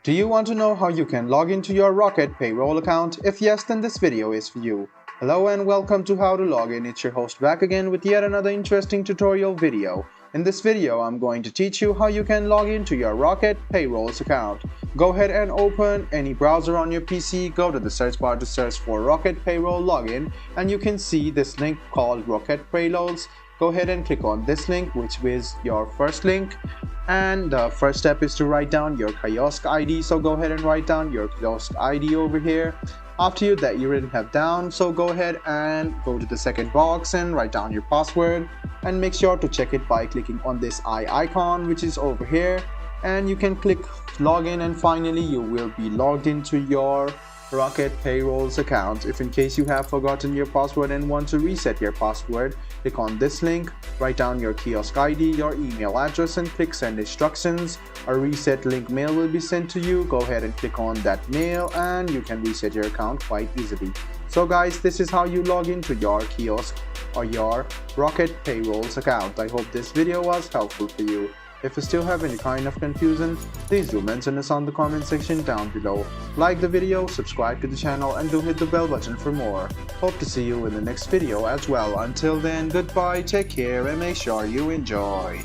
Do you want to know how you can log into your Rocket Payroll account? If yes, then this video is for you. Hello and welcome to How to Log In. It's your host back again with yet another interesting tutorial video. In this video, I'm going to teach you how you can log into your Rocket Payrolls account. Go ahead and open any browser on your PC, go to the search bar to search for Rocket Payroll Login, and you can see this link called Rocket Payrolls. Go ahead and click on this link, which is your first link. And the first step is to write down your kiosk ID. So go ahead and write down your kiosk ID over here. After that you already have down, so go ahead and go to the second box and write down your password, and make sure to check it by clicking on this eye icon, which is over here, and you can click login, and finally you will be logged into your Rocket Payrolls account. If in case you have forgotten your password and want to reset your password, click on this link, write down your kiosk ID, your email address, and click send instructions. A reset link mail will be sent to you. Go ahead and click on that mail and you can reset your account quite easily. So guys, this is how you log into your kiosk or your Rocket Payrolls account. I hope this video was helpful for you. If you still have any kind of confusion, please do mention us on the comment section down below. Like the video, subscribe to the channel, and do hit the bell button for more. Hope to see you in the next video as well. Until then, goodbye, take care, and make sure you enjoy.